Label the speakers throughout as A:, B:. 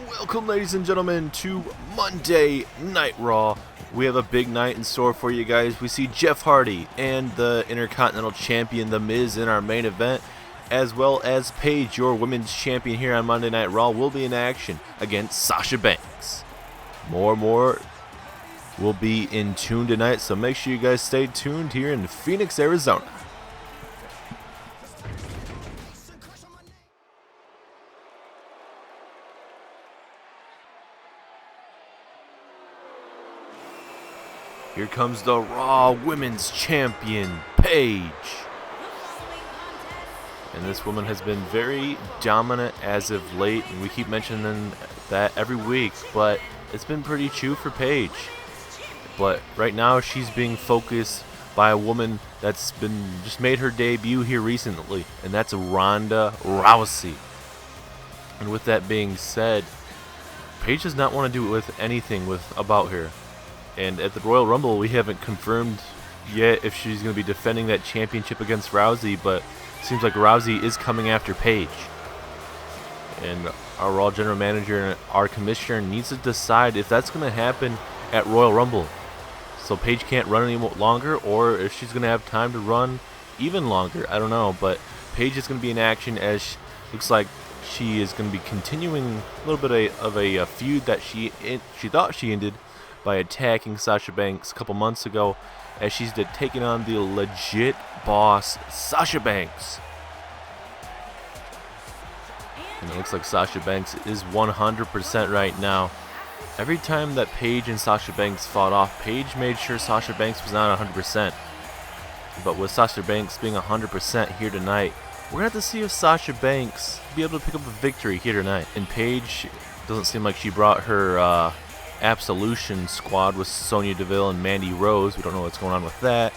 A: Welcome, ladies and gentlemen, to Monday Night Raw. We have a big night in store for you guys. We see Jeff Hardy and the Intercontinental Champion, The Miz, in our main event, as well as Paige, your Women's Champion, here on Monday Night Raw, will be in action against Sasha Banks. More will be in tune tonight, so make sure you guys stay tuned here in Phoenix, Arizona. Here comes the Raw Women's Champion, Paige. And this woman has been very dominant as of late, and we keep mentioning that every week, but it's been pretty true for Paige. But right now she's being focused by a woman that's been just made her debut here recently, and that's Ronda Rousey. And with that being said, Paige does not want to do it with anything about her. And at the Royal Rumble, we haven't confirmed yet if she's going to be defending that championship against Rousey, but it seems like Rousey is coming after Paige. And our Raw General Manager and our Commissioner needs to decide if that's going to happen at Royal Rumble. So Paige can't run any longer, or if she's going to have time to run even longer. I don't know, but Paige is going to be in action, as looks like she is going to be continuing a little bit of a feud that she thought she ended by attacking Sasha Banks a couple months ago, as she's taking on the legit boss, Sasha Banks. And it looks like Sasha Banks is 100% right now. Every time that Paige and Sasha Banks fought off, Paige made sure Sasha Banks was not 100%. But with Sasha Banks being 100% here tonight, we're going to have to see if Sasha Banks will be able to pick up a victory here tonight. And Paige doesn't seem like she brought her Absolution squad with Sonya Deville and Mandy Rose. We don't know what's going on with that,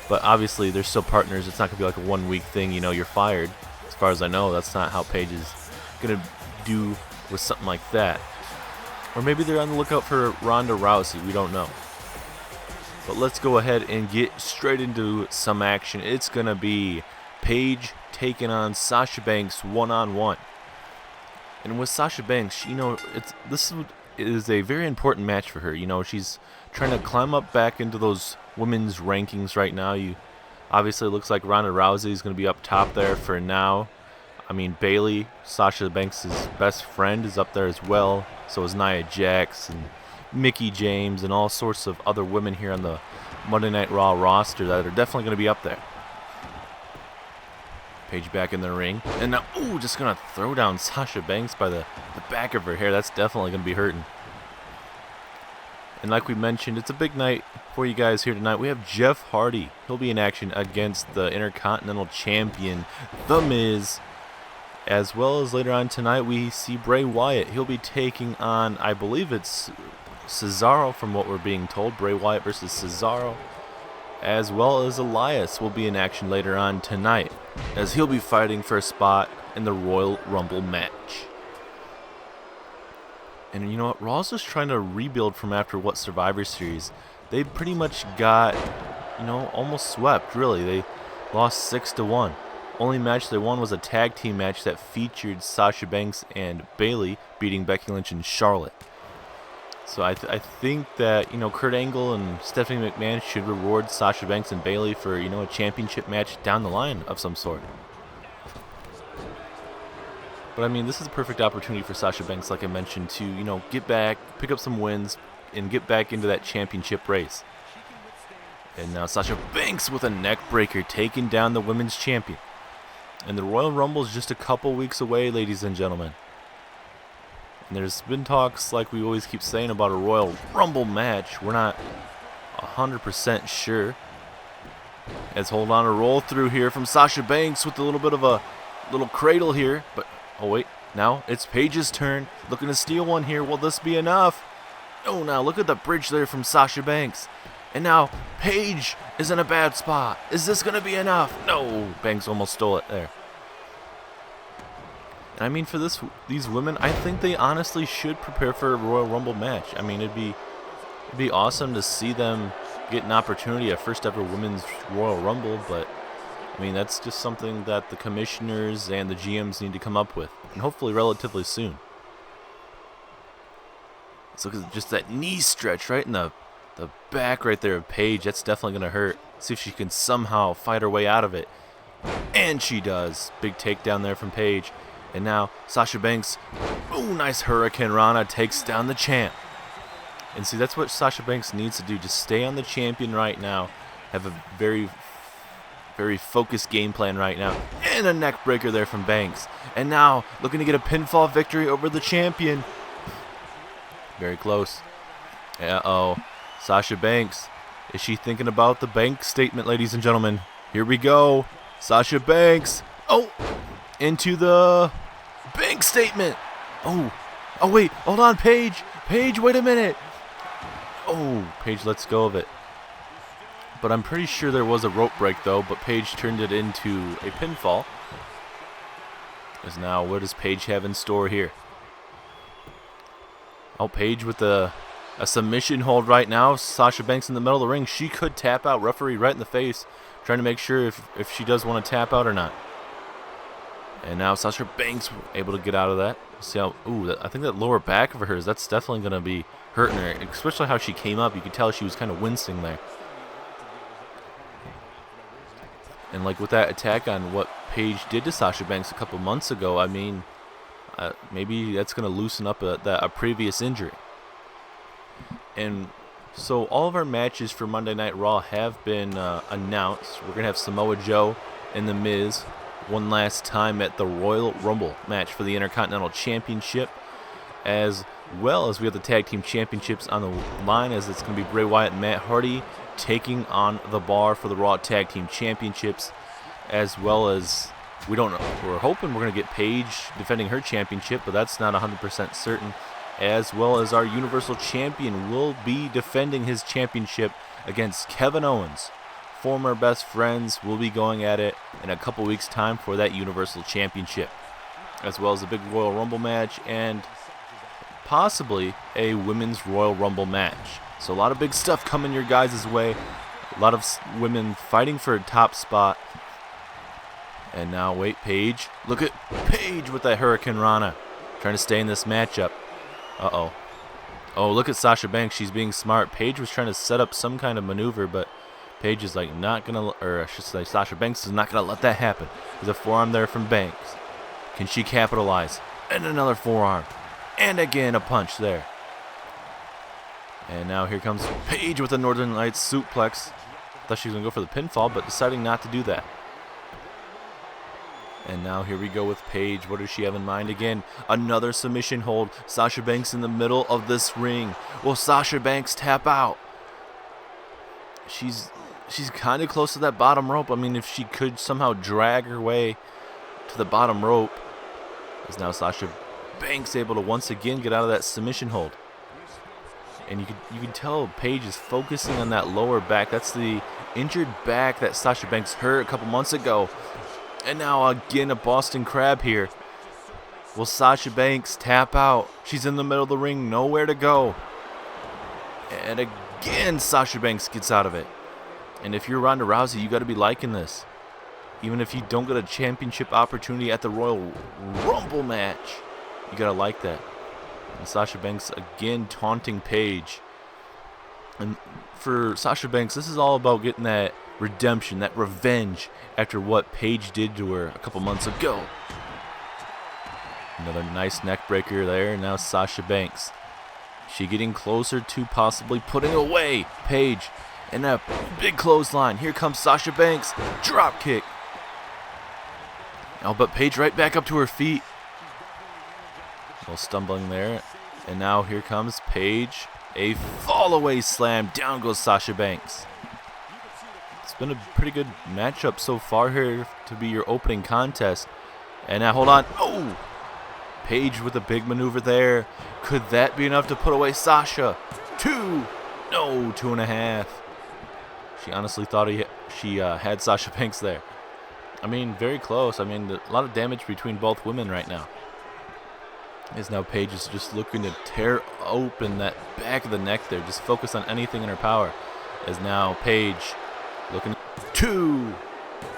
A: but obviously they're still partners. It's not going to be like a 1 week thing, you're fired. As far as I know, that's not how Paige is going to do with something like that. Or maybe they're on the lookout for Ronda Rousey. We don't know. But let's go ahead and get straight into some action. It's going to be Paige taking on Sasha Banks one-on-one. And with Sasha Banks, this is a very important match for her. She's trying to climb up back into those women's rankings right now. Obviously it looks like Ronda Rousey is going to be up top there for now. I mean, Bayley, Sasha Banks' best friend, is up there as well. So is Nia Jax and Mickie James and all sorts of other women here on the Monday Night Raw roster that are definitely going to be up there. Paige back in the ring, and now, just going to throw down Sasha Banks by the back of her hair. That's definitely going to be hurting. And like we mentioned, it's a big night for you guys here tonight. We have Jeff Hardy. He'll be in action against the Intercontinental Champion, The Miz. As well as later on tonight, we see Bray Wyatt. He'll be taking on, I believe it's Cesaro from what we're being told. Bray Wyatt versus Cesaro. As well as Elias will be in action later on tonight, as he'll be fighting for a spot in the Royal Rumble match. And you know what? Raw's just trying to rebuild from after what Survivor Series. They pretty much got, almost swept, really. They lost 6-1. Only match they won was a tag team match that featured Sasha Banks and Bayley beating Becky Lynch and Charlotte. So I think that, Kurt Angle and Stephanie McMahon should reward Sasha Banks and Bayley for, a championship match down the line of some sort. But, I mean, this is a perfect opportunity for Sasha Banks, like I mentioned, to, get back, pick up some wins, and get back into that championship race. And now Sasha Banks with a neck breaker taking down the women's champion. And the Royal Rumble is just a couple weeks away, ladies and gentlemen. And there's been talks, like we always keep saying, about a Royal Rumble match. We're not 100% sure. As hold on a roll through here from Sasha Banks with a little bit of a little cradle here. But, oh wait, now it's Paige's turn. Looking to steal one here. Will this be enough? Oh, now look at the bridge there from Sasha Banks. And now Paige is in a bad spot. Is this going to be enough? No, Banks almost stole it there. I mean, for these women, I think they honestly should prepare for a Royal Rumble match. I mean, it'd be awesome to see them get an opportunity at first ever women's Royal Rumble, but I mean, that's just something that the commissioners and the GMs need to come up with, and hopefully relatively soon. Let's look at just that knee stretch right in the back right there of Paige. That's definitely going to hurt. See if she can somehow fight her way out of it. And she does. Big takedown there from Paige. And now Sasha Banks, ooh, nice Hurricane Rana, takes down the champ. And see, that's what Sasha Banks needs to do. Just stay on the champion right now. Have a very focused game plan right now. And a neck breaker there from Banks. And now looking to get a pinfall victory over the champion. Very close. Uh-oh. Sasha Banks. Is she thinking about the bank statement, ladies and gentlemen? Here we go. Sasha Banks. Oh, into the bank statement. Oh, wait. Hold on, Paige. Paige, wait a minute. Oh, Paige lets go of it. But I'm pretty sure there was a rope break, though. But Paige turned it into a pinfall. Because now, what does Paige have in store here? Oh, Paige with a submission hold right now. Sasha Banks in the middle of the ring. She could tap out. Referee right in the face. Trying to make sure if she does want to tap out or not. And now Sasha Banks able to get out of that. See how, ooh, I think that lower back of hers, that's definitely going to be hurting her. Especially how she came up. You could tell she was kind of wincing there. And like with that attack on what Paige did to Sasha Banks a couple months ago, I mean, maybe that's going to loosen up a previous injury. And so all of our matches for Monday Night Raw have been announced. We're going to have Samoa Joe and The Miz one last time at the Royal Rumble match for the Intercontinental Championship, as well as we have the Tag Team Championships on the line, as it's going to be Bray Wyatt and Matt Hardy taking on the Bar for the Raw Tag Team Championships, as well as we're hoping we're going to get Paige defending her championship, but that's not 100% certain, as well as our Universal Champion will be defending his championship against Kevin Owens. Former best friends will be going at it in a couple weeks' time for that Universal Championship, as well as a big Royal Rumble match and possibly a Women's Royal Rumble match. So a lot of big stuff coming your guys' way. A lot of women fighting for a top spot. And now, wait, Paige. Look at Paige with that Hurricane Rana. Trying to stay in this matchup. Uh-oh. Oh, look at Sasha Banks. She's being smart. Paige was trying to set up some kind of maneuver, but Paige is like not going to, or I should say Sasha Banks is not going to let that happen. There's a forearm there from Banks. Can she capitalize? And another forearm. And again, a punch there. And now here comes Paige with a Northern Lights suplex. Thought she was going to go for the pinfall, but deciding not to do that. And now here we go with Paige. What does she have in mind again? Another submission hold. Sasha Banks in the middle of this ring. Will Sasha Banks tap out? She's kind of close to that bottom rope. I mean, if she could somehow drag her way to the bottom rope. Is now Sasha Banks able to once again get out of that submission hold. And you can tell Paige is focusing on that lower back. That's the injured back that Sasha Banks hurt a couple months ago. And now again a Boston Crab here. Will Sasha Banks tap out? She's in the middle of the ring, nowhere to go. And again Sasha Banks gets out of it. And if you're Ronda Rousey, you got to be liking this. Even if you don't get a championship opportunity at the Royal Rumble match, you got to like that. And Sasha Banks again taunting Paige. And for Sasha Banks, this is all about getting that redemption, that revenge after what Paige did to her a couple months ago. Another nice neck breaker there. Now Sasha Banks. She getting closer to possibly putting away Paige. And a big clothesline. Here comes Sasha Banks. Drop kick. Oh, but Paige right back up to her feet. A little stumbling there. And now here comes Paige. A fall away slam. Down goes Sasha Banks. It's been a pretty good matchup so far here to be your opening contest. And now hold on. Oh! Paige with a big maneuver there. Could that be enough to put away Sasha? 2. No, 2.5. She honestly thought she had Sasha Banks there. I mean, very close. I mean, a lot of damage between both women right now. As now Paige is just looking to tear open that back of the neck there. Just focus on anything in her power. As now Paige looking. 2,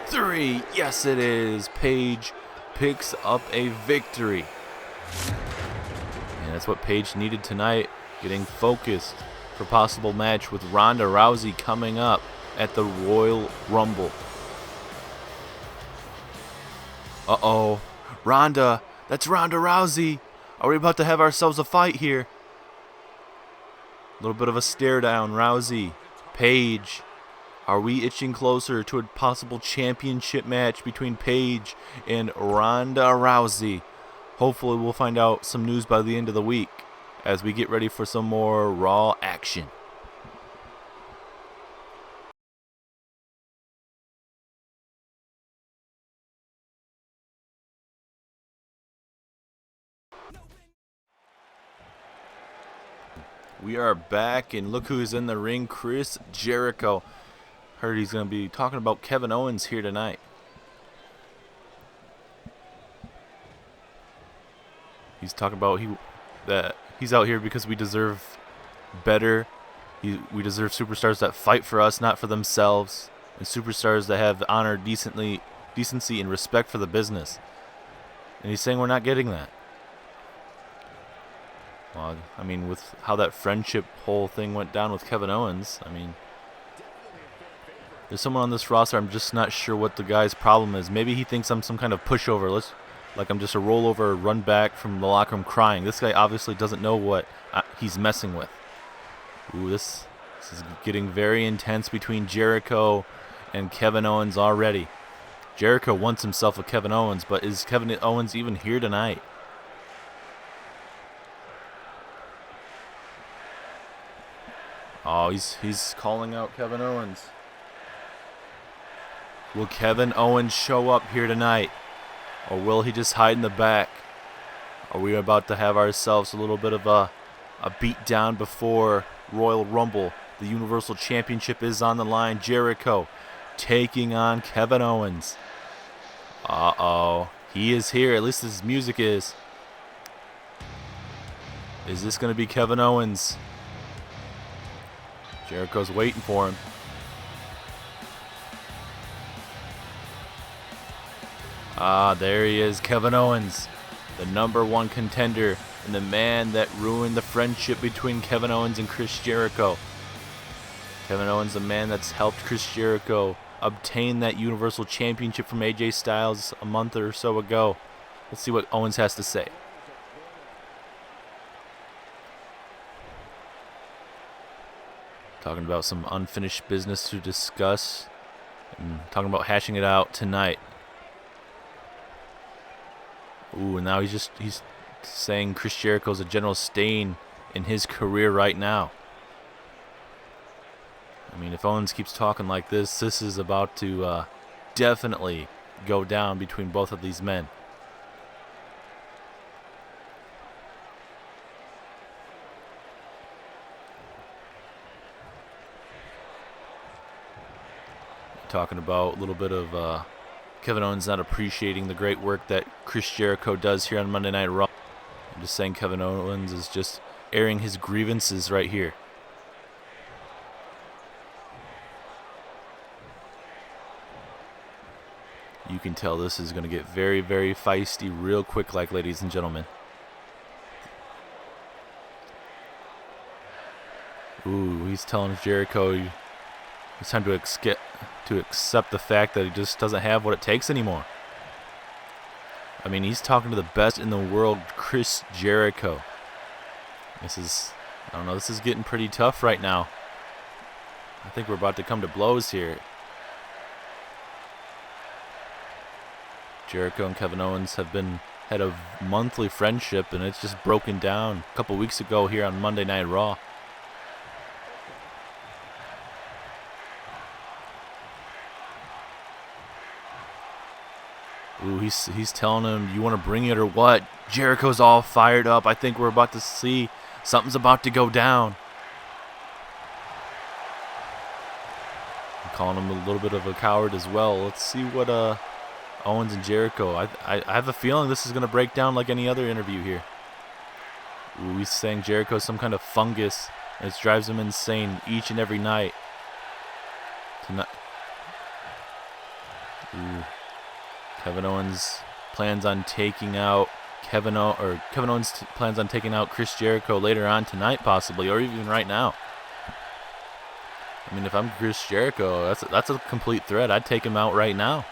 A: 3. Yes, it is. Paige picks up a victory. And that's what Paige needed tonight. getting focused for possible match with Ronda Rousey coming up at the Royal Rumble. Uh-oh. Ronda. That's Ronda Rousey. Are we about to have ourselves a fight here? A little bit of a stare down. Rousey. Paige. Are we itching closer to a possible championship match between Paige and Ronda Rousey? Hopefully we'll find out some news by the end of the week as we get ready for some more Raw action. We are back, and look who's in the ring, Chris Jericho. Heard he's going to be talking about Kevin Owens here tonight. He's talking about that he's out here because we deserve better. We deserve superstars that fight for us, not for themselves, and superstars that have honor, decency, and respect for the business. And he's saying we're not getting that. Well, I mean, with how that friendship whole thing went down with Kevin Owens, I mean, there's someone on this roster, I'm just not sure what the guy's problem is. Maybe he thinks I'm some kind of pushover. Like I'm just a rollover, run back from the locker room crying. This guy obviously doesn't know what he's messing with. Ooh, this is getting very intense between Jericho and Kevin Owens already. Jericho wants himself a Kevin Owens, but is Kevin Owens even here tonight? Oh, he's calling out Kevin Owens. Will Kevin Owens show up here tonight? Or will he just hide in the back? Are we about to have ourselves a little bit of a beatdown before Royal Rumble? The Universal Championship is on the line. Jericho taking on Kevin Owens. Uh-oh. He is here. At least his music is. Is this going to be Kevin Owens? Jericho's waiting for him. Ah, there he is, Kevin Owens, the #1 contender and the man that ruined the friendship between Kevin Owens and Chris Jericho. Kevin Owens, the man that's helped Chris Jericho obtain that Universal Championship from AJ Styles a month or so ago. Let's see what Owens has to say. Talking about some unfinished business to discuss. And talking about hashing it out tonight. Ooh, and now he's saying Chris Jericho's a general stain in his career right now. I mean, if Owens keeps talking like this is about to definitely go down between both of these men. Talking about a little bit of Kevin Owens not appreciating the great work that Chris Jericho does here on Monday Night Raw. I'm just saying Kevin Owens is just airing his grievances right here. You can tell this is going to get very, very feisty real quick, like, ladies and gentlemen. Ooh, he's telling Jericho it's time to accept the fact that he just doesn't have what it takes anymore. I mean, he's talking to the best in the world, Chris Jericho. This is getting pretty tough right now. I think we're about to come to blows here. Jericho and Kevin Owens had a monthly friendship, and it's just broken down a couple weeks ago here on Monday Night Raw. Ooh, he's telling him, you want to bring it or what? Jericho's all fired up. I think we're about to see something's about to go down. I'm calling him a little bit of a coward as well. Let's see what Owens and Jericho. I have a feeling this is going to break down like any other interview here. Ooh, he's saying Jericho's some kind of fungus, and it drives him insane each and every night. Tonight. Ooh. Kevin Owens plans on taking out Kevin Owens plans on taking out Chris Jericho later on tonight, possibly, or even right now. I mean, if I'm Chris Jericho, that's a complete threat. I'd take him out right now.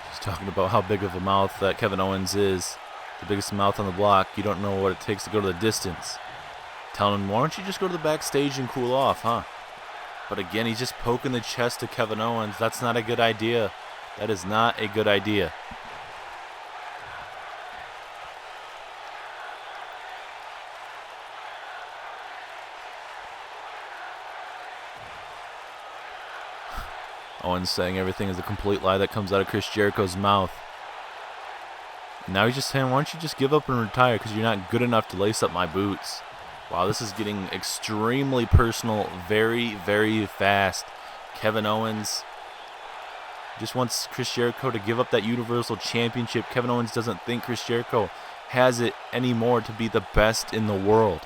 A: Just talking about how big of a mouth that Kevin Owens is. The biggest mouth on the block. You don't know what it takes to go to the distance. Telling him, why don't you just go to the backstage and cool off, huh? But again, he's just poking the chest to Kevin Owens. That's not a good idea. That is not a good idea. Owens saying everything is a complete lie that comes out of Chris Jericho's mouth. And now he's just saying, why don't you just give up and retire because you're not good enough to lace up my boots. Wow, this is getting extremely personal very, very fast. Kevin Owens just wants Chris Jericho to give up that Universal Championship. Kevin Owens doesn't think Chris Jericho has it anymore to be the best in the world.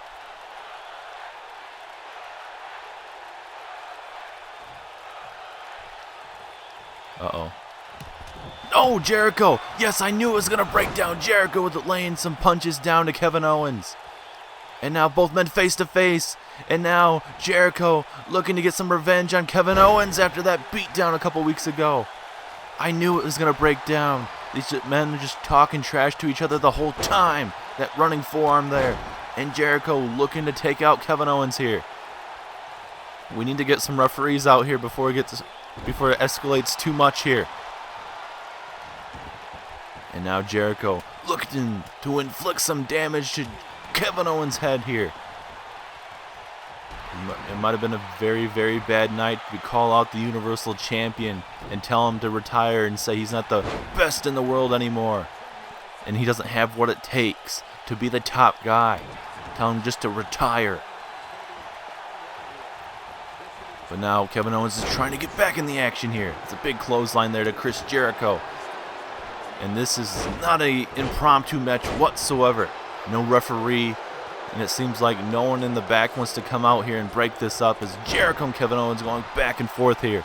A: Uh-oh. Oh, Jericho! Yes, I knew it was going to break down. Jericho with it laying some punches down to Kevin Owens. And now both men face to face. And now Jericho looking to get some revenge on Kevin Owens after that beatdown a couple weeks ago. I knew it was going to break down. These men are just talking trash to each other the whole time. That running forearm there. And Jericho looking to take out Kevin Owens here. We need to get some referees out here before it escalates too much here. And now Jericho looking to inflict some damage to Kevin Owens' head here. It might have been a very, very bad night to call out the Universal Champion and tell him to retire and say he's not the best in the world anymore. And he doesn't have what it takes to be the top guy. Tell him just to retire. But now Kevin Owens is trying to get back in the action here. It's a big clothesline there to Chris Jericho. And this is not an impromptu match whatsoever. No referee. And it seems like no one in the back wants to come out here and break this up as Jericho and Kevin Owens going back and forth here.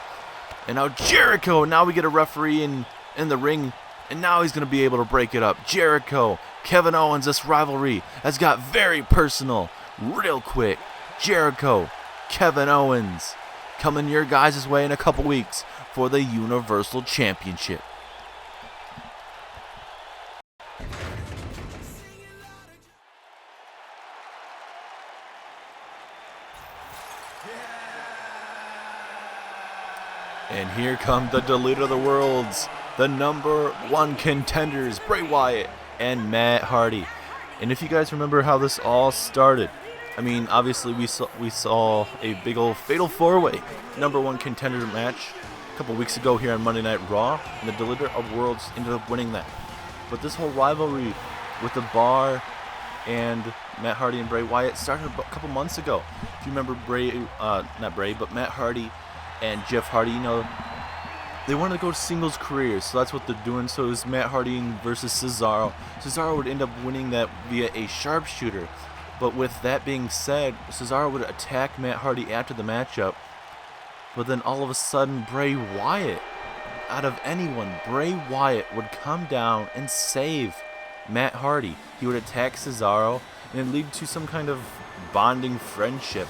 A: And now Jericho, now we get a referee in the ring. And now he's going to be able to break it up. Jericho, Kevin Owens, this rivalry has got very personal real quick. Jericho, Kevin Owens, coming your guys' way in a couple weeks for the Universal Championship. And here come the Deleter of the Worlds, the #1 contenders, Bray Wyatt and Matt Hardy. And if you guys remember how this all started, I mean, obviously we saw a big old fatal four-way #1 contender match a couple weeks ago here on Monday Night Raw, and the Deleter of Worlds ended up winning that. But this whole rivalry with the Bar and Matt Hardy and Bray Wyatt started a couple months ago. If you remember Matt Hardy and Jeff Hardy, you know, they wanted to go singles careers, so that's what they're doing. So it was Matt Hardy versus Cesaro. Cesaro would end up winning that via a sharpshooter. But with that being said, Cesaro would attack Matt Hardy after the matchup. But then all of a sudden, Bray Wyatt, out of anyone, Bray Wyatt would come down and save Matt Hardy. He would attack Cesaro, and it'd lead to some kind of bonding friendship.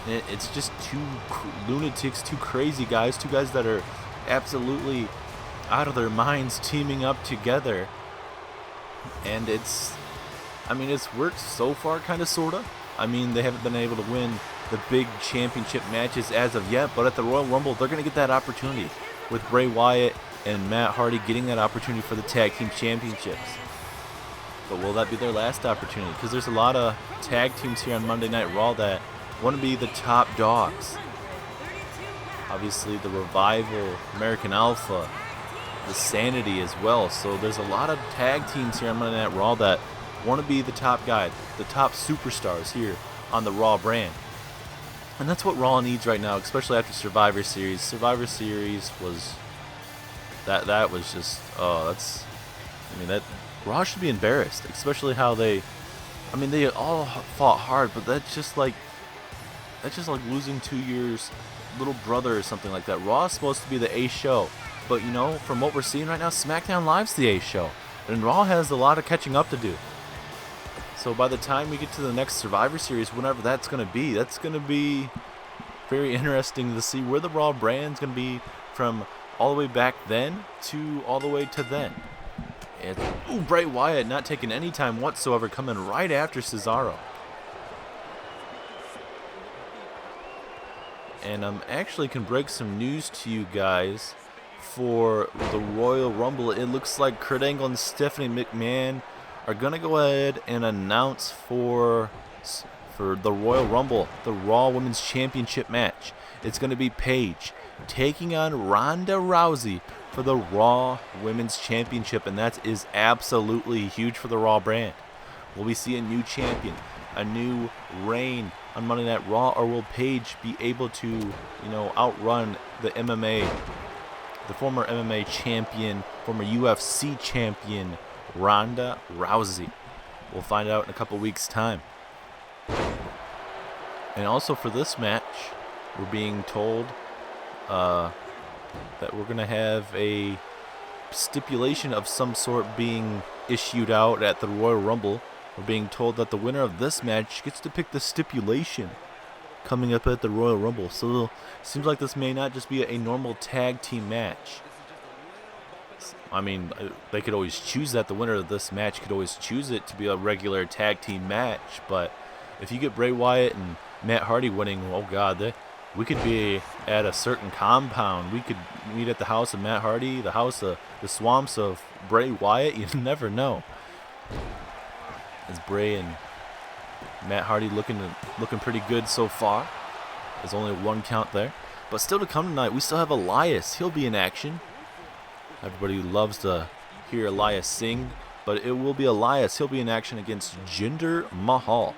A: And it's just two lunatics, two crazy guys, two guys that are absolutely out of their minds teaming up together. And it's worked so far, kind of, sort of. I mean, they haven't been able to win the big championship matches as of yet, but at the Royal Rumble, they're going to get that opportunity with Bray Wyatt and Matt Hardy getting that opportunity for the tag team championships. But will that be their last opportunity? Because there's a lot of tag teams here on Monday Night Raw that want to be the top dogs. Obviously, the Revival, American Alpha, the Sanity as well. So there's a lot of tag teams here on Monday Night Raw that want to be the top guy, the top superstars here on the Raw brand. And that's what Raw needs right now, especially after Survivor Series. Survivor Series was that was just that Raw should be embarrassed, especially how they all fought hard, but that's just like That's just like losing to your little brother or something like that. Raw is supposed to be the A show, but you know, from what we're seeing right now, SmackDown Live's the A show, and Raw has a lot of catching up to do. So by the time we get to the next Survivor Series, whenever that's going to be very interesting to see where the Raw brand's going to be from all the way back then to all the way to then. And Bray Wyatt not taking any time whatsoever, coming right after Cesaro. And actually can break some news to you guys for the Royal Rumble. It looks like Kurt Angle and Stephanie McMahon are going to go ahead and announce for the Royal Rumble, the Raw Women's Championship match. It's going to be Paige taking on Ronda Rousey for the Raw Women's Championship, and that is absolutely huge for the Raw brand. Will we see a new champion, a new reign on Monday Night Raw, or will Paige be able to, you know, outrun the former MMA champion, former UFC champion, Ronda Rousey? We'll find out in a couple weeks' time. And also for this match, we're being told that we're going to have a stipulation of some sort being issued out at the Royal Rumble. We're being told that the winner of this match gets to pick the stipulation coming up at the Royal Rumble. So it seems like this may not just be a normal tag team match. I mean, they could always choose that. The winner of this match could always choose it to be a regular tag team match. But if you get Bray Wyatt and Matt Hardy winning, oh God, we could be at a certain compound. We could meet at the house of Matt Hardy, the swamps of Bray Wyatt. You never know. As Bray and Matt Hardy looking pretty good so far. There's only one count there. But still to come tonight, we still have Elias. He'll be in action. Everybody loves to hear Elias sing, but it will be Elias. He'll be in action against Jinder Mahal.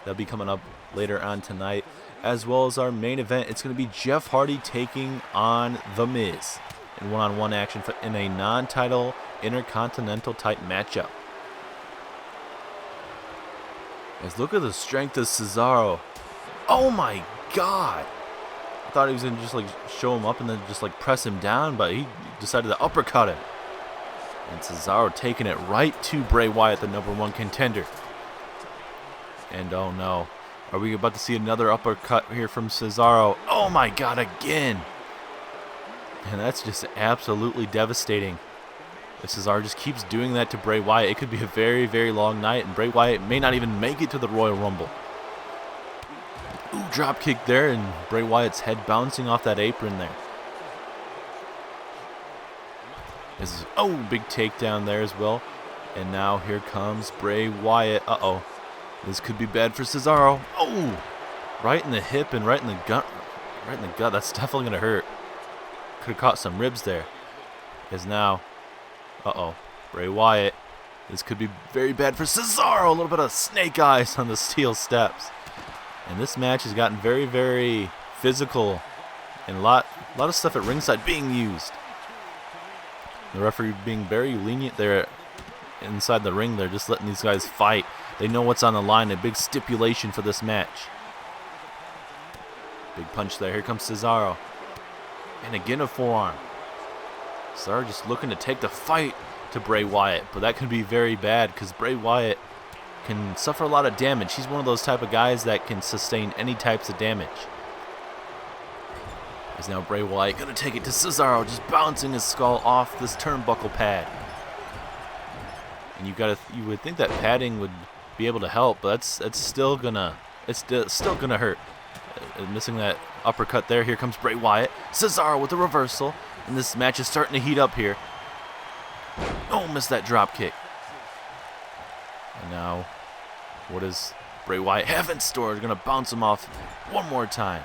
A: That'll be coming up later on tonight, as well as our main event. It's going to be Jeff Hardy taking on The Miz in one-on-one action in a non-title Intercontinental type matchup. Let's look at the strength of Cesaro. Oh my God! I thought he was going to just like show him up and then just like press him down, but he decided to uppercut him. And Cesaro taking it right to Bray Wyatt, the #1 contender. And oh no, are we about to see another uppercut here from Cesaro? Oh my God, again! And that's just absolutely devastating. If Cesaro just keeps doing that to Bray Wyatt, it could be a very, very long night, and Bray Wyatt may not even make it to the Royal Rumble. Ooh, drop kick there, and Bray Wyatt's head bouncing off that apron there. Big takedown there as well. And now here comes Bray Wyatt. Uh-oh. This could be bad for Cesaro. Oh! Right in the hip and right in the gut. Right in the gut. That's definitely going to hurt. Could have caught some ribs there. Is now... Uh-oh. Bray Wyatt. This could be very bad for Cesaro. A little bit of snake eyes on the steel steps. And this match has gotten very, very physical. And a lot of stuff at ringside being used. The referee being very lenient there inside the ring. They're just letting these guys fight. They know what's on the line. A big stipulation for this match. Big punch there. Here comes Cesaro. And again a forearm. Cesaro just looking to take the fight to Bray Wyatt. But that could be very bad because Bray Wyatt can suffer a lot of damage. He's one of those type of guys that can sustain any types of damage. As now Bray Wyatt going to take it to Cesaro, just bouncing his skull off this turnbuckle pad. And you would think that padding would be able to help, but it's still gonna hurt. Missing that uppercut there. Here comes Bray Wyatt. Cesaro with a reversal, and this match is starting to heat up here. Oh, missed that drop kick. And now, what does Bray Wyatt have in store? Gonna bounce him off one more time.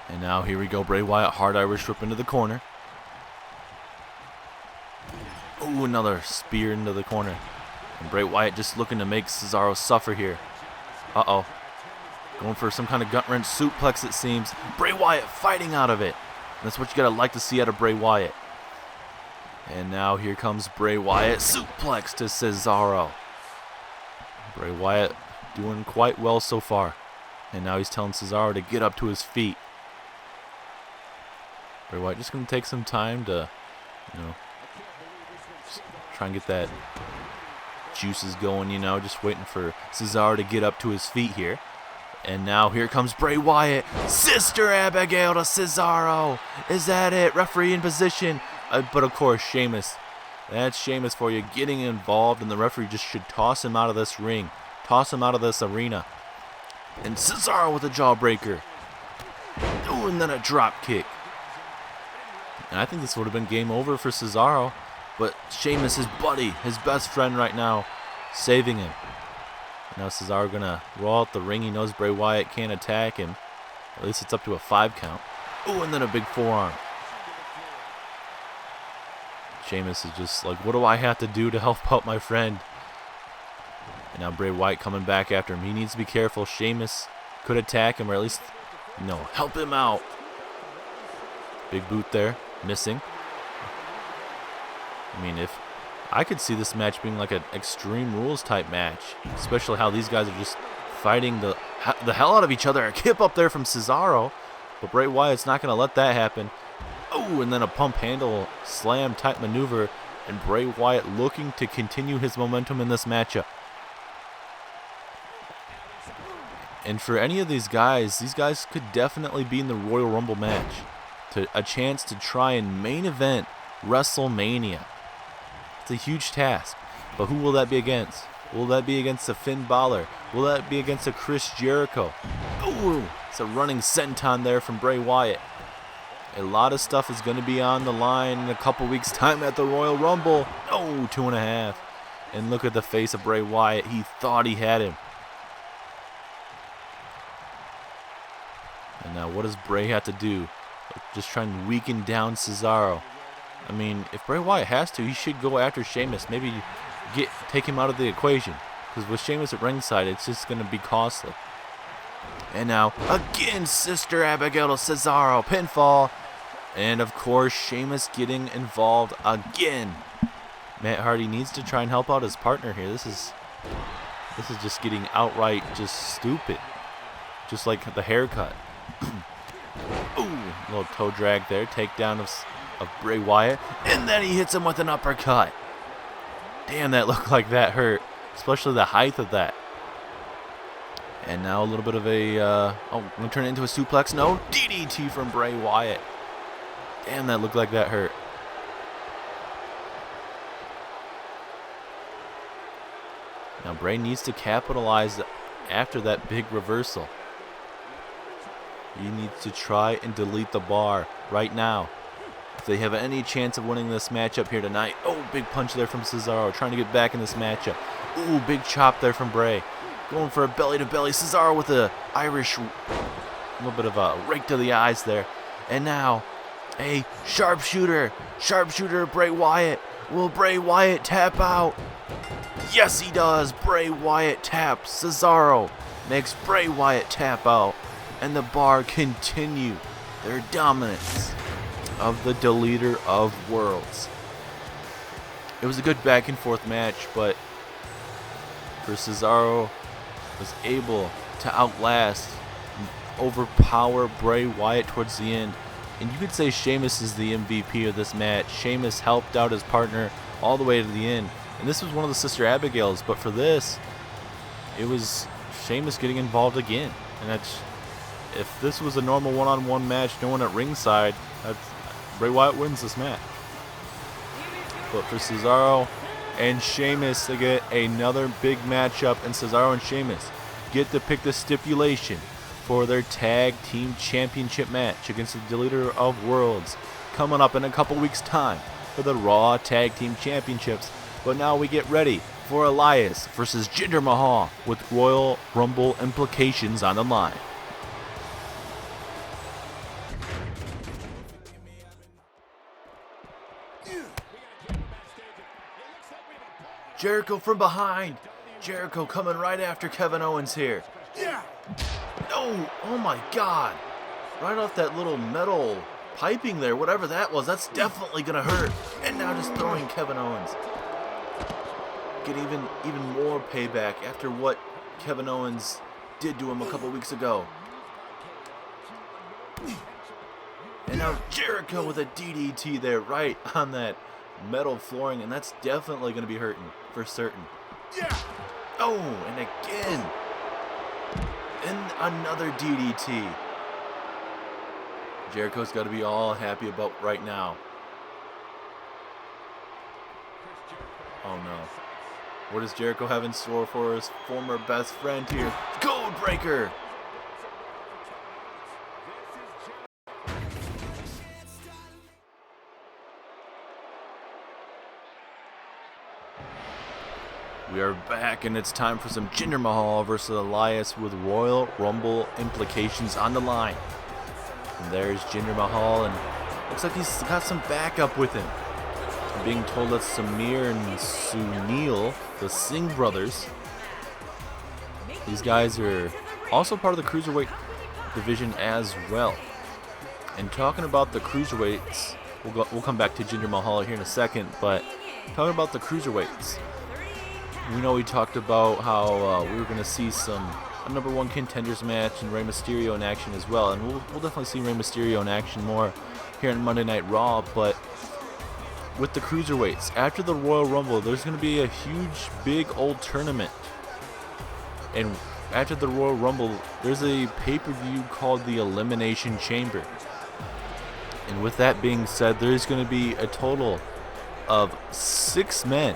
A: And now here we go, Bray Wyatt, hard Irish whip into the corner. Ooh, another spear into the corner. And Bray Wyatt just looking to make Cesaro suffer here. Uh-oh. Going for some kind of gut wrench suplex, it seems. Bray Wyatt fighting out of it. And that's what you gotta like to see out of Bray Wyatt. And now here comes Bray Wyatt, suplex to Cesaro. Bray Wyatt doing quite well so far. And now he's telling Cesaro to get up to his feet. Bray Wyatt just going to take some time to, try and get that juices going, just waiting for Cesaro to get up to his feet here. And now here comes Bray Wyatt. Sister Abigail to Cesaro. Is that it? Referee in position. But of course, Sheamus. That's Sheamus for you, getting involved, and the referee just should toss him out of this ring. Toss him out of this arena. And Cesaro with a jawbreaker. Ooh, and then a drop kick. And I think this would have been game over for Cesaro. But Sheamus, his buddy, his best friend right now, saving him. Now Cesaro going to roll out the ring. He knows Bray Wyatt can't attack him. At least it's up to a 5 count. Ooh, and then a big forearm. Sheamus is just like, what do I have to do to help out my friend? And now Bray Wyatt coming back after him. He needs to be careful. Sheamus could attack him, or at least, help him out. Big boot there, missing. I mean, if I could see this match being like an Extreme Rules type match, especially how these guys are just fighting the hell out of each other. A kip up there from Cesaro, but Bray Wyatt's not going to let that happen. Oh, and then a pump handle slam type maneuver, and Bray Wyatt looking to continue his momentum in this matchup. And for any of these guys could definitely be in the Royal Rumble match. A chance to try and main event WrestleMania. It's a huge task. But who will that be against? Will that be against a Finn Balor? Will that be against a Chris Jericho? Ooh, it's a running senton there from Bray Wyatt. A lot of stuff is going to be on the line in a couple weeks' time at the Royal Rumble. Oh, 2.5. And look at the face of Bray Wyatt. He thought he had him. And now what does Bray have to do? Just trying to weaken down Cesaro. I mean, if Bray Wyatt has to, he should go after Sheamus. Maybe take him out of the equation. Because with Sheamus at ringside, it's just going to be costly. And now, again, Sister Abigail to Cesaro. Pinfall. And, of course, Sheamus getting involved again. Matt Hardy needs to try and help out his partner here. This is just getting outright just stupid. Just like the haircut. Ooh, little toe drag there. Takedown of Bray Wyatt. And then he hits him with an uppercut. Damn, that looked like that hurt. Especially the height of that. And now a little bit of a... I'm going to turn it into a suplex. No, DDT from Bray Wyatt. Damn, that looked like that hurt. Now Bray needs to capitalize after that big reversal. He needs to try and delete the bar right now. If they have any chance of winning this matchup here tonight. Oh, big punch there from Cesaro, trying to get back in this matchup. Ooh, big chop there from Bray. Going for a belly-to-belly. Cesaro with a Irish, a little bit of a rake to the eyes there. And now, a sharpshooter. Sharpshooter Bray Wyatt. Will Bray Wyatt tap out? Yes, he does. Bray Wyatt taps. Cesaro makes Bray Wyatt tap out. And the Bar continue their dominance of the Deleter of Worlds. It was a good back and forth match, but for Cesaro was able to outlast and overpower Bray Wyatt towards the end. And you could say Sheamus is the MVP of this match. Sheamus helped out his partner all the way to the end. And this was one of the Sister Abigails, but for this, it was Sheamus getting involved again. And that's, if this was a normal one-on-one match, no one at ringside, Bray Wyatt wins this match. But for Cesaro and Sheamus, they get another big matchup, and Cesaro and Sheamus get to pick the stipulation for their tag team championship match against the Deleter of Worlds coming up in a couple weeks' time for the Raw Tag Team Championships. But now we get ready for Elias versus Jinder Mahal with Royal Rumble implications on the line. Jericho from behind. Jericho coming right after Kevin Owens here. Yeah. No, oh my God. Right off that little metal piping there, whatever that was, that's definitely going to hurt. And now just throwing Kevin Owens. Get even more payback after what Kevin Owens did to him a couple weeks ago. And now Jericho with a DDT there right on that metal flooring, and that's definitely going to be hurting for certain. Oh, and again. And another DDT. Jericho's got to be all happy about right now. Oh no. What does Jericho have in store for his former best friend here? Code Breaker! We are back, and it's time for some Jinder Mahal versus Elias with Royal Rumble implications on the line. And there's Jinder Mahal, and looks like he's got some backup with him. I'm being told that Samir and Sunil, the Singh brothers, these guys are also part of the Cruiserweight division as well. And talking about the Cruiserweights, we'll come back to Jinder Mahal here in a second, but talking about the Cruiserweights, we know we talked about how we were going to see a number one contenders match and Rey Mysterio in action as well, and we'll definitely see Rey Mysterio in action more here on Monday Night Raw. But with the Cruiserweights, after the Royal Rumble, there's going to be a huge, big old tournament, and after the Royal Rumble, there's a pay-per-view called the Elimination Chamber. And with that being said, there's going to be a total of 6 men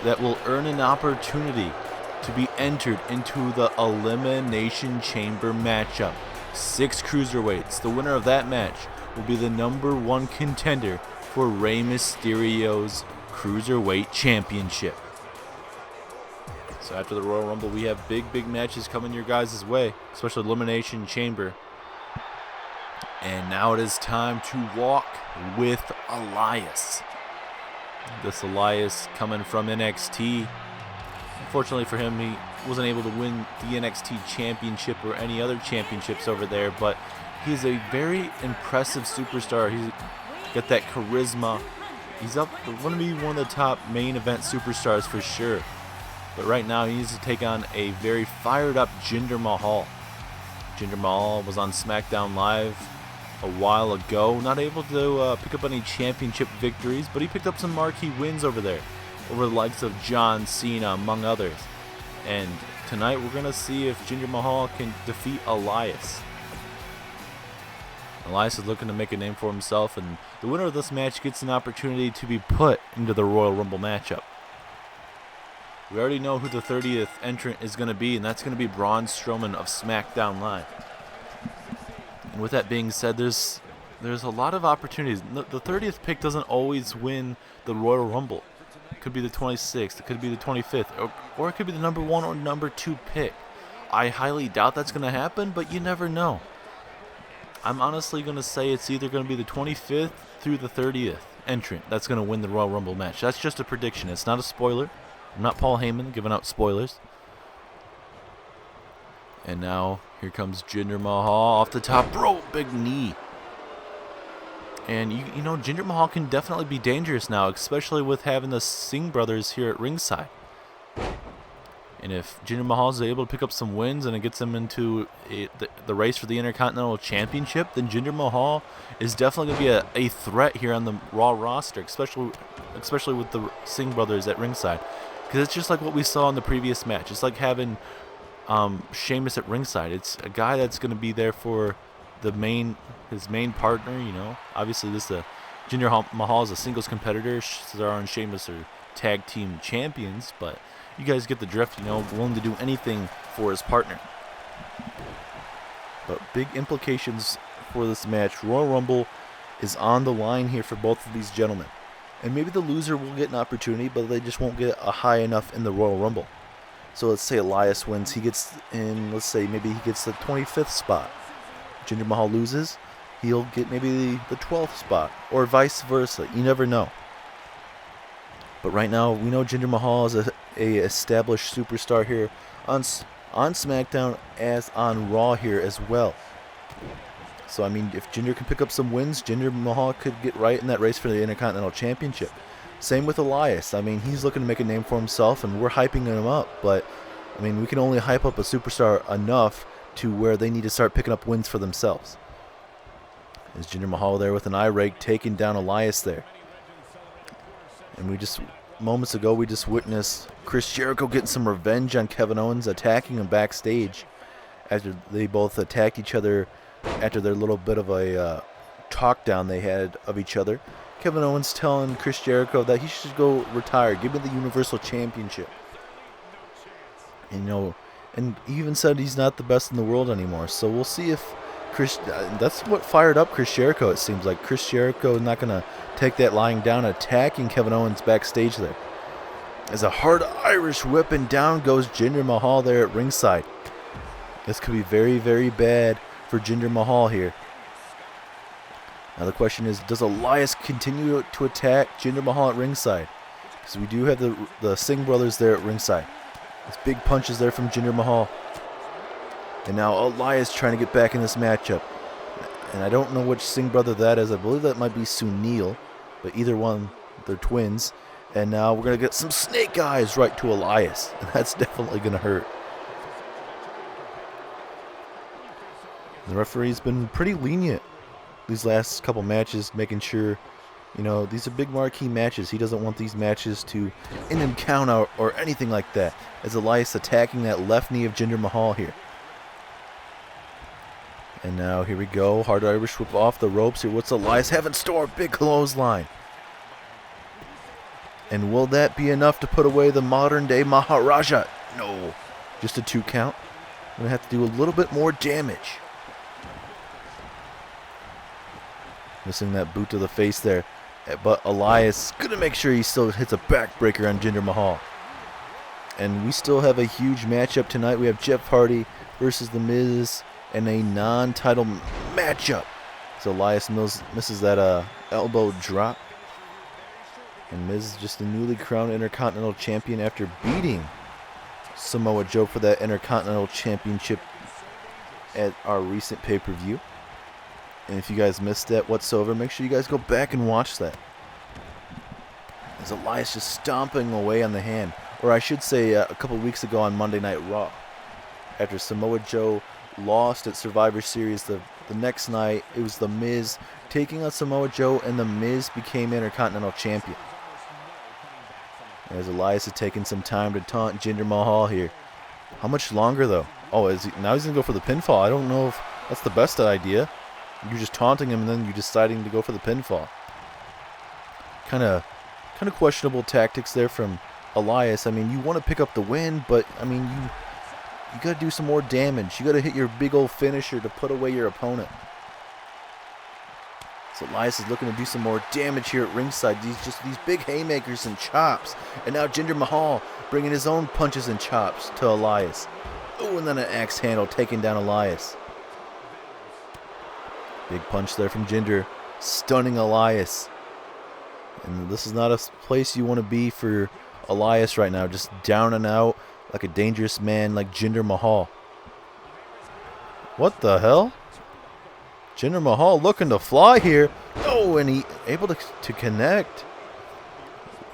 A: that will earn an opportunity to be entered into the Elimination Chamber matchup. 6 Cruiserweights. The winner of that match will be the number 1 contender for Rey Mysterio's Cruiserweight Championship. So after the Royal Rumble, we have big matches coming your guys' way, especially Elimination Chamber. And now it is time to walk with Elias. This Elias coming from NXT. Unfortunately for him, he wasn't able to win the NXT championship or any other championships over there, but he's a very impressive superstar. He's got that charisma. He's going to be one of the top main event superstars for sure. But right now he needs to take on a very fired up Jinder Mahal. Jinder Mahal was on SmackDown Live a while ago, not able to pick up any championship victories, but he picked up some marquee wins over there, over the likes of John Cena, among others. And tonight we're going to see if Jinder Mahal can defeat Elias. Elias is looking to make a name for himself, and the winner of this match gets an opportunity to be put into the Royal Rumble matchup. We already know who the 30th entrant is going to be, and that's going to be Braun Strowman of SmackDown Live. And with that being said, there's a lot of opportunities. The 30th pick doesn't always win the Royal Rumble. It could be the 26th, it could be the 25th, or it could be the number 1 or number 2 pick. I highly doubt that's going to happen, but you never know. I'm honestly going to say it's either going to be the 25th through the 30th entrant that's going to win the Royal Rumble match. That's just a prediction. It's not a spoiler. I'm not Paul Heyman giving out spoilers. And now, here comes Jinder Mahal off the top rope, big knee. And you know, Jinder Mahal can definitely be dangerous now, especially with having the Singh brothers here at ringside. And if Jinder Mahal is able to pick up some wins and it gets him into the race for the Intercontinental Championship, then Jinder Mahal is definitely going to be a threat here on the Raw roster, especially with the Singh brothers at ringside. Because it's just like what we saw in the previous match. It's like having Sheamus at ringside. It's a guy that's going to be there for his main partner. You know, obviously Jinder Mahal is a singles competitor. Cesaro and Sheamus are tag team champions, but you guys get the drift. You know, willing to do anything for his partner. But big implications for this match. Royal Rumble is on the line here for both of these gentlemen, and maybe the loser will get an opportunity, but they just won't get a high enough in the Royal Rumble. So let's say Elias wins. He gets in, let's say maybe he gets the 25th spot. Jinder Mahal loses. He'll get maybe the 12th spot, or vice versa. You never know. But right now, we know Jinder Mahal is a established superstar here on SmackDown as on Raw here as well. So, I mean, if Jinder can pick up some wins, Jinder Mahal could get right in that race for the Intercontinental Championship. Same with Elias. I mean, he's looking to make a name for himself, and we're hyping him up. But
B: I mean, we can only hype up a superstar enough to where they need to start picking up wins for themselves. Is Jinder Mahal there with an eye rake taking down Elias there. And moments ago, we just witnessed Chris Jericho getting some revenge on Kevin Owens, attacking him backstage after they both attacked each other after their little bit of a talk down they had of each other. Kevin Owens telling Chris Jericho that he should go retire, give me the Universal Championship. And he even said he's not the best in the world anymore. So we'll see if that's what fired up Chris Jericho, it seems like. Chris Jericho is not going to take that lying down, attacking Kevin Owens backstage there. As a hard Irish whip, and down goes Jinder Mahal there at ringside. This could be very, very bad for Jinder Mahal here. Now the question is, does Elias continue to attack Jinder Mahal at ringside? Because we do have the Singh brothers there at ringside. There's big punches there from Jinder Mahal. And now Elias trying to get back in this matchup. And I don't know which Singh brother that is. I believe that might be Sunil. But either one, they're twins. And now we're going to get some snake eyes right to Elias. And that's definitely going to hurt. The referee's been pretty lenient these last couple matches, making sure, these are big marquee matches. He doesn't want these matches to end in count out or anything like that. As Elias attacking that left knee of Jinder Mahal here. And now here we go. Hard Irish whip off the ropes here. What's Elias have in store? Big clothesline. And will that be enough to put away the modern day Maharaja? No. Just a 2 count. I'm going to have to do a little bit more damage. Missing that boot to the face there. But Elias going to make sure he still hits a backbreaker on Jinder Mahal. And we still have a huge matchup tonight. We have Jeff Hardy versus The Miz in a non-title matchup. So Elias misses that elbow drop. And Miz is just a newly crowned Intercontinental Champion after beating Samoa Joe for that Intercontinental Championship at our recent pay-per-view. And if you guys missed that whatsoever, make sure you guys go back and watch that. As Elias just stomping away on the hand. Or I should say a couple weeks ago on Monday Night Raw. After Samoa Joe lost at Survivor Series, the next night it was The Miz taking on Samoa Joe, and The Miz became Intercontinental Champion. As Elias has taken some time to taunt Jinder Mahal here. How much longer though? Oh, now he's going to go for the pinfall. I don't know if that's the best idea. You're just taunting him and then you're deciding to go for the pinfall. Kind of questionable tactics there from Elias. I mean, you want to pick up the win, but I mean, you got to do some more damage. You got to hit your big old finisher to put away your opponent. So Elias is looking to do some more damage here at ringside. These big haymakers and chops. And now Jinder Mahal bringing his own punches and chops to Elias. Oh, and then an axe handle taking down Elias. Big punch there from Jinder, stunning Elias. And this is not a place you want to be for Elias right now. Just down and out like a dangerous man like Jinder Mahal. What the hell? Jinder Mahal looking to fly here. Oh, and he able to connect.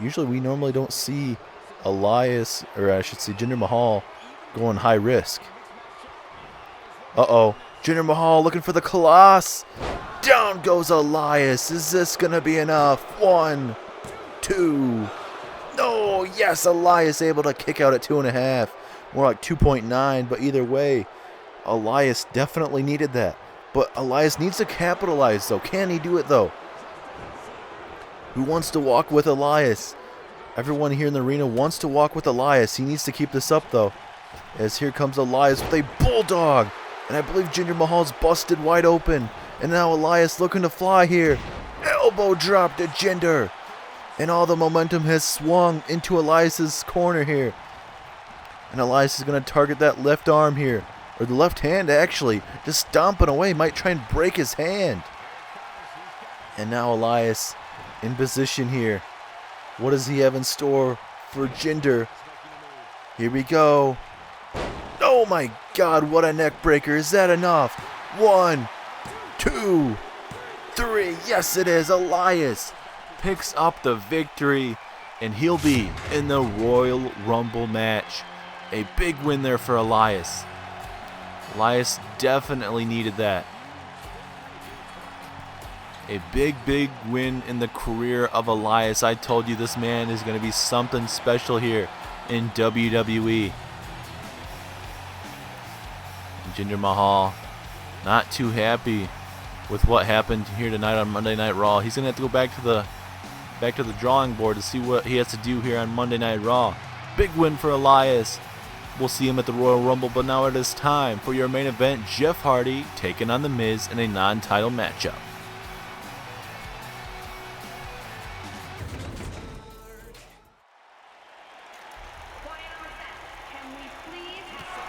B: Usually we normally don't see Elias, or I should say Jinder Mahal, going high risk. Uh-oh. Jinder Mahal looking for the Colossus. Down goes Elias. Is this going to be enough? 1, 2. No, yes, Elias able to kick out at 2.5. More like 2.9, but either way, Elias definitely needed that. But Elias needs to capitalize, though. Can he do it, though? Who wants to walk with Elias? Everyone here in the arena wants to walk with Elias. He needs to keep this up, though. As here comes Elias with a bulldog. And I believe Jinder Mahal's busted wide open. And now Elias looking to fly here. Elbow drop to Jinder. And all the momentum has swung into Elias's corner here. And Elias is going to target that left arm here. Or the left hand, actually. Just stomping away. Might try and break his hand. And now Elias in position here. What does he have in store for Jinder? Here we go. Oh my God, what a neck breaker. Is that enough? 1, 2, 3. Yes, it is. Elias
A: Picks up the victory, and he'll be in the Royal Rumble match A big win there for Elias. Elias definitely needed that. A big win in the career of Elias. I told you this man is going to be something special here in WWE. And Jinder Mahal not too happy with what happened here tonight on Monday Night Raw. He's going to have to go back to the drawing board to see what he has to do here on Monday Night Raw. Big win for Elias. We'll see him at the Royal Rumble, but now it is time for your main event. Jeff Hardy taking on The Miz in a non-title matchup.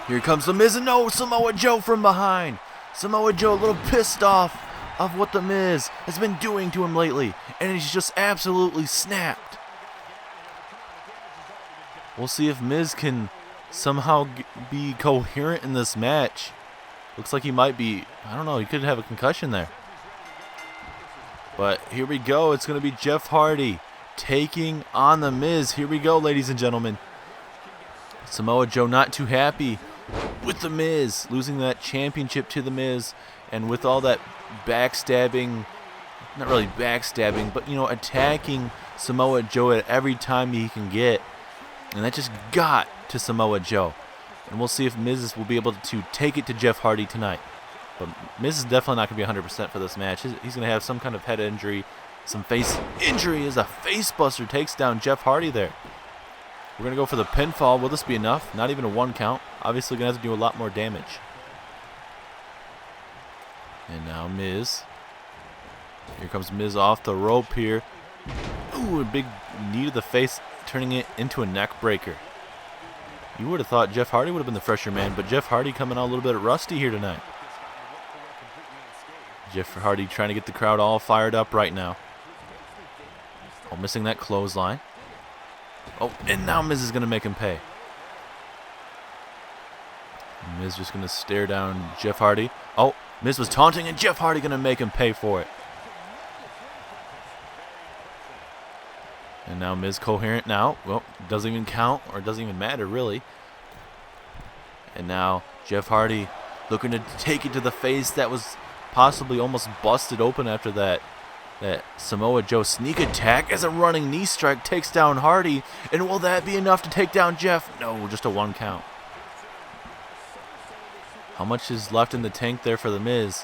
A: Here comes The Miz, and no, Samoa Joe from behind. Samoa Joe a little pissed off of what The Miz has been doing to him lately, and he's just absolutely snapped. We'll see if Miz can somehow be coherent in this match. Looks like he might be, I don't know, he could have a concussion there. But here we go, it's going to be Jeff Hardy taking on The Miz. Here we go, ladies and gentlemen. Samoa Joe not too happy with The Miz, losing that championship to The Miz, and with all that backstabbing, not really backstabbing, but, you know, attacking Samoa Joe at every time he can get. And that just got to Samoa Joe. And we'll see if Miz will be able to take it to Jeff Hardy tonight. But Miz is definitely not going to be 100% for this match. He's going to have some kind of head injury, some face injury, as a face buster takes down Jeff Hardy there. We're going to go for the pinfall. Will this be enough? Not even a 1 count. Obviously going to have to do a lot more damage. And now Miz. Here comes Miz off the rope here. Ooh, a big knee to the face, turning it into a neck breaker. You would have thought Jeff Hardy would have been the fresher man, but Jeff Hardy coming out a little bit rusty here tonight. Jeff Hardy trying to get the crowd all fired up right now. Oh, missing that clothesline. Oh, and now Miz is going to make him pay. Miz just going to stare down Jeff Hardy. Oh, Miz was taunting, and Jeff Hardy going to make him pay for it. And now Miz coherent now. Well, doesn't even count, or doesn't even matter, really. And now Jeff Hardy looking to take it to the face that was possibly almost busted open after that Samoa Joe sneak attack, as a running knee strike takes down Hardy. And will that be enough to take down Jeff? No, just a 1 count. How much is left in the tank there for The Miz?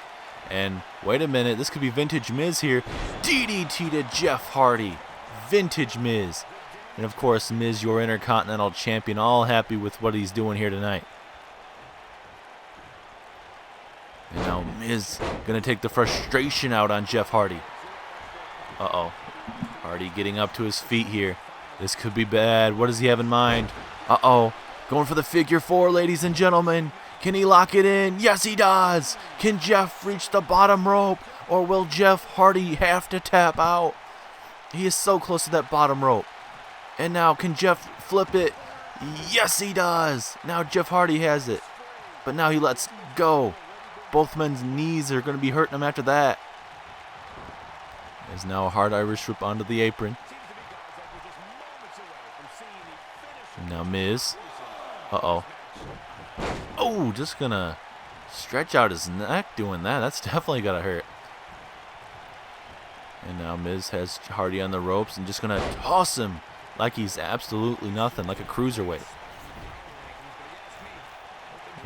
A: And wait a minute, this could be vintage Miz here. DDT to Jeff Hardy. Vintage Miz. And of course, Miz, your Intercontinental Champion, all happy with what he's doing here tonight. And now Miz going to take the frustration out on Jeff Hardy. Uh-oh. Hardy getting up to his feet here. This could be bad. What does he have in mind? Uh-oh. Going for the figure 4, ladies and gentlemen. Can he lock it in? Yes, he does. Can Jeff reach the bottom rope? Or will Jeff Hardy have to tap out? He is so close to that bottom rope. And now, can Jeff flip it? Yes, he does. Now Jeff Hardy has it. But now he lets go. Both men's knees are going to be hurting him after that. There's now a hard Irish whip onto the apron. And now Miz. Uh-oh. Oh, just going to stretch out his neck doing that. That's definitely got to hurt. And now Miz has Hardy on the ropes and just going to toss him like he's absolutely nothing, like a cruiserweight.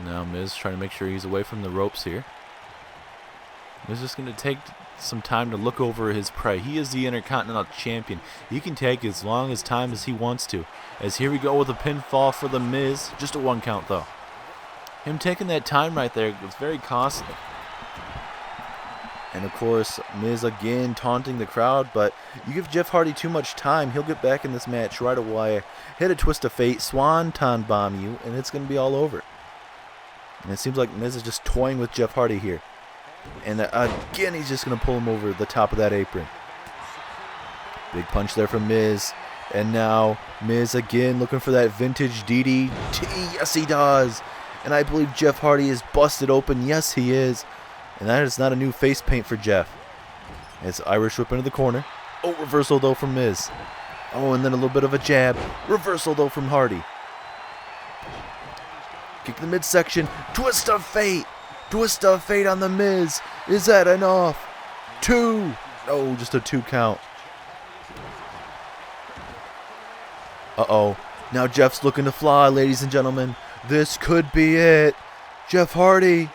A: Now Miz trying to make sure he's away from the ropes here. Miz just going to take some time to look over his prey. He is the Intercontinental Champion. He can take as long as time as he wants to. As here we go with a pinfall for The Miz. Just a 1 count though. Him taking that time right there was very costly. And of course, Miz again taunting the crowd, but you give Jeff Hardy too much time, he'll get back in this match right away. Hit a twist of fate, swanton bomb you, and it's going to be all over. And it seems like Miz is just toying with Jeff Hardy here. And again, he's just going to pull him over the top of that apron. Big punch there from Miz. And now Miz again looking for that vintage DDT. Yes, he does. And I believe Jeff Hardy is busted open. Yes, he is. And that is not a new face paint for Jeff. It's Irish whip into the corner. Oh, reversal though from Miz. Oh, and then a little bit of a jab. Reversal though from Hardy.
B: Kick to the midsection. Twist of fate. Twist of fate on the Miz. Is that enough? 2. No, just a 2 count. Uh-oh. Now Jeff's looking to fly, ladies and gentlemen. This could be it. Jeff Hardy.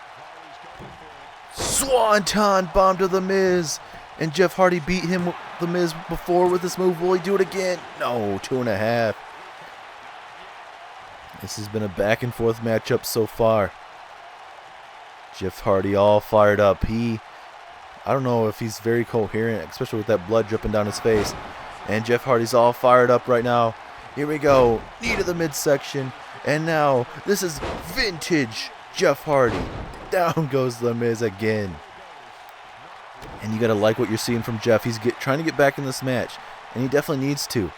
B: Swanton bomb to the Miz. And Jeff Hardy beat him, the Miz, before with this move. Will he do it again? No, 2.5. This has been a back and forth matchup so far. Jeff Hardy all fired up. I don't know if he's very coherent, especially with that blood dripping down his face. And Jeff Hardy's all fired up right now. Here we go. Knee to the midsection. And now, this is vintage Jeff Hardy. Down goes the Miz again. And you got to like what you're seeing from Jeff. He's trying to get back in this match. And he definitely needs to.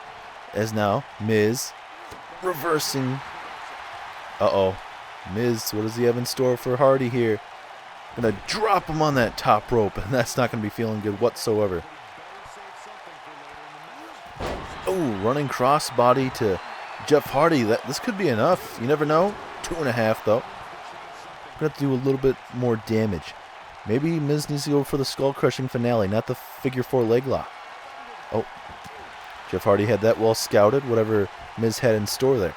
B: As now, Miz reversing. Uh-oh. Miz, what does he have in store for Hardy here? Gonna drop him on that top rope. And that's not going to be feeling good whatsoever. Oh, running crossbody to Jeff Hardy. This could be enough. You never know. 2.5 though. Gonna have to do a little bit more damage. Maybe Miz needs to go for the skull-crushing finale, not the figure 4 leg lock. Oh, Jeff Hardy had that well scouted, whatever Miz had in store there.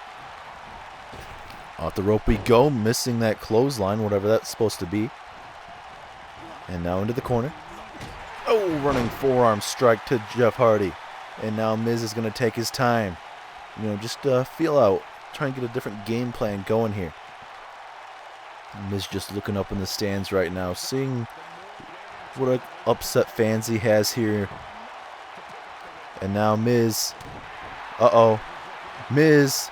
B: Off the rope we go, missing that clothesline, whatever that's supposed to be. And now into the corner. Oh, running forearm strike to Jeff Hardy. And now Miz is going to take his time. You know, just feel out. Try and get a different game plan going here. Miz just looking up in the stands right now, seeing what upset fans he has here. And now Miz. Uh-oh. Miz.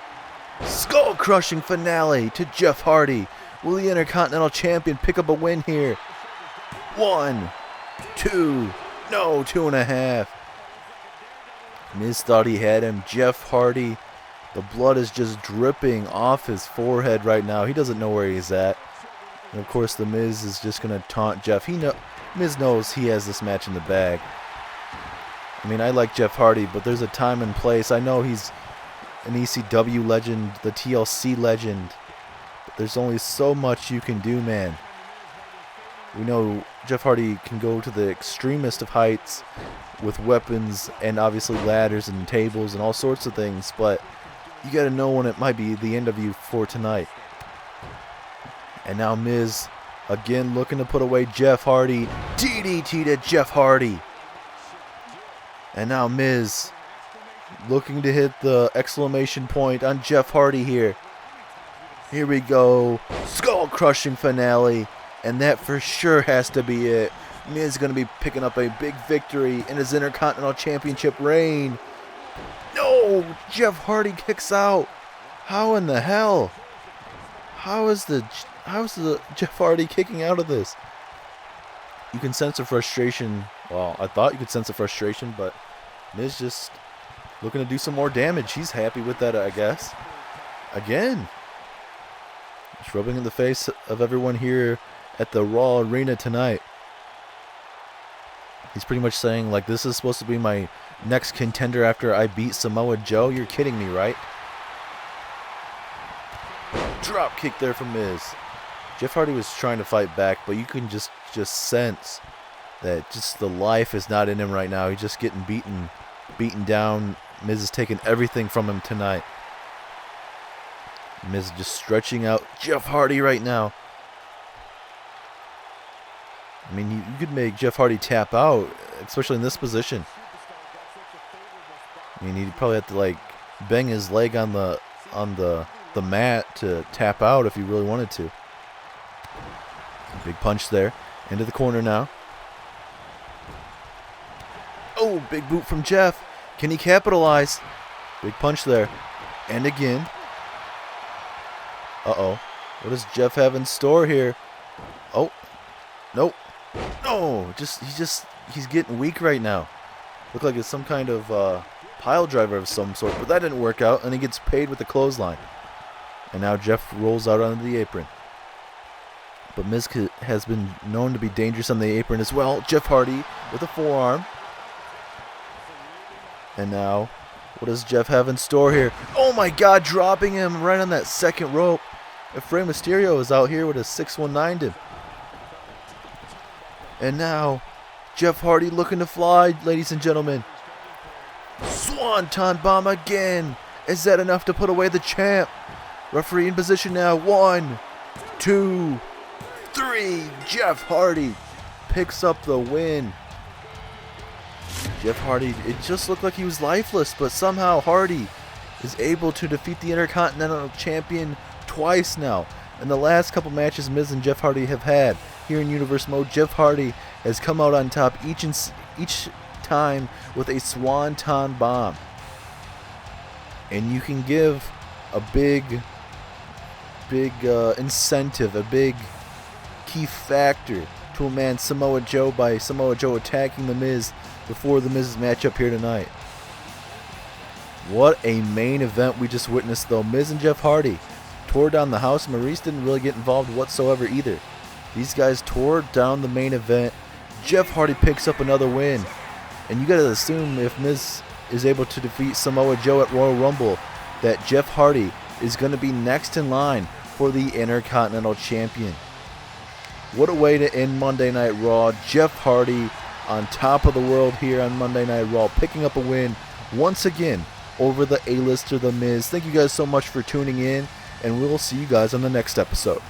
B: Skull-crushing finale to Jeff Hardy. Will the Intercontinental Champion pick up a win here? 1, 2, no, 2.5. Miz thought he had him. Jeff Hardy, the blood is just dripping off his forehead right now. He doesn't know where he's at. And of course, the Miz is just going to taunt Jeff. Miz knows he has this match in the bag. I mean, I like Jeff Hardy, but there's a time and place. I know he's an ECW legend, the TLC legend. But there's only so much you can do, man. We know Jeff Hardy can go to the extremest of heights with weapons and obviously ladders and tables and all sorts of things, but you got to know when it might be the end of you for tonight. And now Miz again looking to put away Jeff Hardy. DDT to Jeff Hardy. And now Miz looking to hit the exclamation point on Jeff Hardy here. Here we go. Skull-crushing finale. And that for sure has to be it. Miz is going to be picking up a big victory in his Intercontinental Championship reign. No! Jeff Hardy kicks out. How in the hell? How's the Jeff Hardy kicking out of this? You can sense the frustration. Well, I thought you could sense the frustration, but Miz just looking to do some more damage. He's happy with that, I guess. Again. Just rubbing in the face of everyone here at the Raw Arena tonight. He's pretty much saying, like, this is supposed to be my next contender after I beat Samoa Joe. You're kidding me, right? Drop kick there from Miz. Jeff Hardy was trying to fight back, but you can just sense that just the life is not in him right now. He's just getting beaten down. Miz is taking everything from him tonight. Miz just stretching out Jeff Hardy right now. I mean, you could make Jeff Hardy tap out, especially in this position. I mean, he'd probably have to like bang his leg on the mat to tap out if he really wanted to. Big punch there. Into the corner now. Oh, big boot from Jeff. Can he capitalize? Big punch there. And again. Uh-oh. What does Jeff have in store here? Oh. Nope. No. He's getting weak right now. Look like it's some kind of pile driver of some sort. But that didn't work out. And he gets paid with the clothesline. And now Jeff rolls out onto the apron. But Miz has been known to be dangerous on the apron as well. Jeff Hardy with a forearm. And now, what does Jeff have in store here? Oh my God, dropping him right on that second rope. if Rey Mysterio is out here with a 619 him. And now, Jeff Hardy looking to fly, ladies and gentlemen. Swanton bomb again. Is that enough to put away the champ? Referee in position now. 1, 2, 3. Jeff Hardy picks up the win. Jeff Hardy, it just looked like he was lifeless, but somehow Hardy is able to defeat the Intercontinental Champion twice now. In the last couple matches Miz and Jeff Hardy have had here in Universe Mode, Jeff Hardy has come out on top each time with a Swanton bomb. And you can give a big incentive, a big key factor to a man Samoa Joe by Samoa Joe attacking The Miz before The Miz's matchup here tonight. What a main event we just witnessed though. Miz and Jeff Hardy tore down the house. Maurice didn't really get involved whatsoever either. These guys tore down the main event. Jeff Hardy picks up another win. And you gotta assume if Miz is able to defeat Samoa Joe at Royal Rumble, that Jeff Hardy is going to be next in line for the Intercontinental Champion. What a way to end Monday Night Raw. Jeff Hardy on top of the world here on Monday Night Raw, picking up a win once again over the A-lister The Miz. Thank you guys so much for tuning in, and we'll see you guys on the next episode.